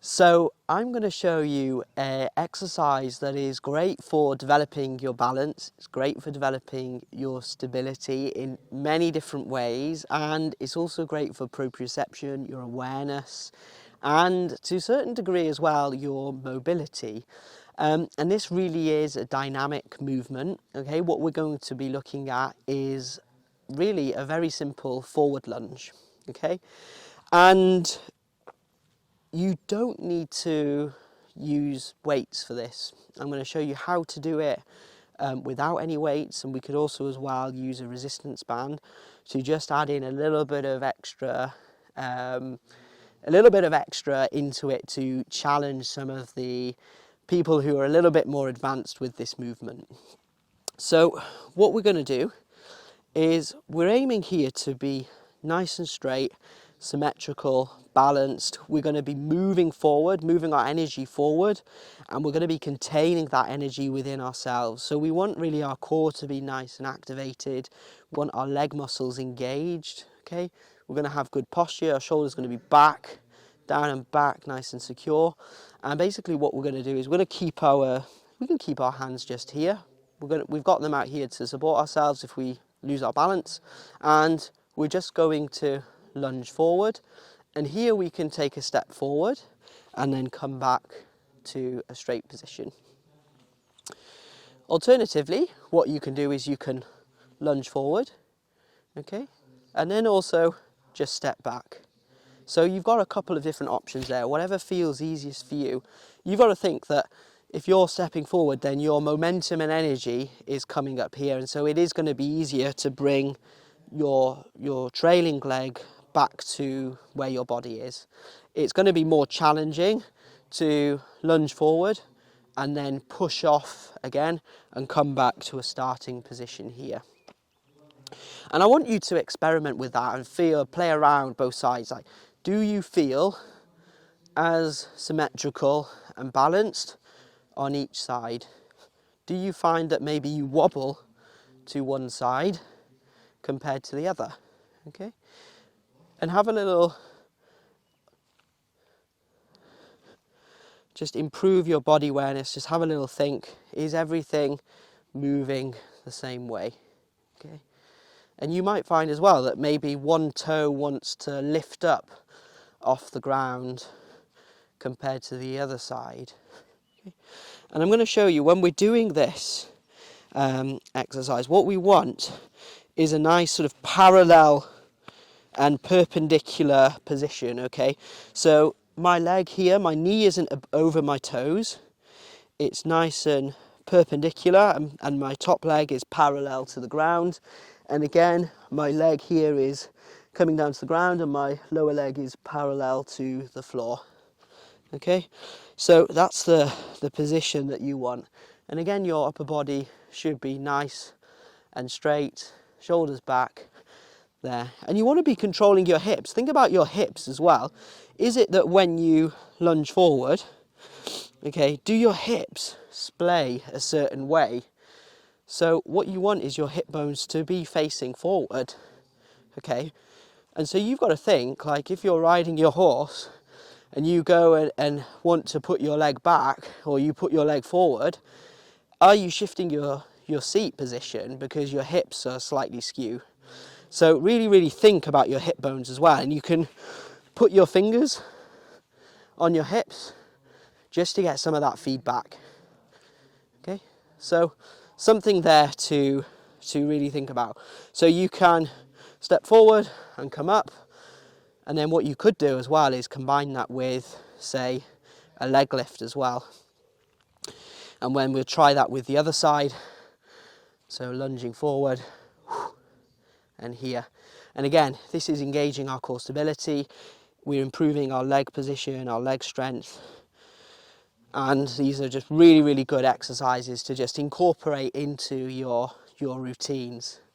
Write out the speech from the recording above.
So I'm going to show you an exercise that is great for developing your balance. It's great for developing your stability in many different ways, and it's also great for proprioception, your awareness, and to a certain degree as well, your mobility. And this really is a dynamic movement. Okay, what we're going to be looking at is really a very simple forward lunge. Okay, and you don't need to use weights for this. I'm going to show you how to do it without any weights, and we could also as well use a resistance band to just add in a little bit of extra into it to challenge some of the people who are a little bit more advanced with this movement. So what we're going to do is we're aiming here to be nice and straight, symmetrical, balanced. We're going to be moving forward, moving our energy forward, and we're going to be containing that energy within ourselves. So we want really our core to be nice and activated. We want our leg muscles engaged. Okay, we're going to have good posture. Our shoulders are going to be back, down and back, nice and secure. And basically what we're going to do is we can keep our hands just here. We've got them out here to support ourselves if we lose our balance, and we're just going to lunge forward, and here we can take a step forward and then come back to a straight position. Alternatively, what you can do is you can lunge forward, okay, and then also just step back. So you've got a couple of different options there, whatever feels easiest for you. You've got to think that if you're stepping forward, then your momentum and energy is coming up here, and so it is going to be easier to bring your trailing leg back to where your body is. It's going to be more challenging to lunge forward and then push off again and come back to a starting position here. And I want you to experiment with that and play around both sides. Like, do you feel as symmetrical and balanced on each side? Do you find that maybe you wobble to one side compared to the other? Okay, and have a little, just improve your body awareness, just have a little think, is everything moving the same way? Okay, and you might find as well that maybe one toe wants to lift up off the ground compared to the other side. Okay. And I'm going to show you, when we're doing this exercise, what we want is a nice sort of parallel and perpendicular position. Okay, so my leg here, my knee isn't over my toes, it's nice and perpendicular, and my top leg is parallel to the ground, and again my leg here is coming down to the ground and my lower leg is parallel to the floor. Okay, so that's the position that you want. And again, your upper body should be nice and straight, shoulders back there. And you want to be controlling your hips. Think about your hips as well. Is it that when you lunge forward, okay, do your hips splay a certain way? So what you want is your hip bones to be facing forward. Okay, and so you've got to think, like, if you're riding your horse and you go and want to put your leg back, or you put your leg forward, are you shifting your seat position because your hips are slightly skew? So really, really think about your hip bones as well, and you can put your fingers on your hips just to get some of that feedback. Okay, so something there to really think about. So you can step forward and come up, and then what you could do as well is combine that with, say, a leg lift as well. And when we'll try that with the other side, so lunging forward and here. And again, this is engaging our core stability. We're improving our leg position, our leg strength. And these are just really, really good exercises to just incorporate into your routines.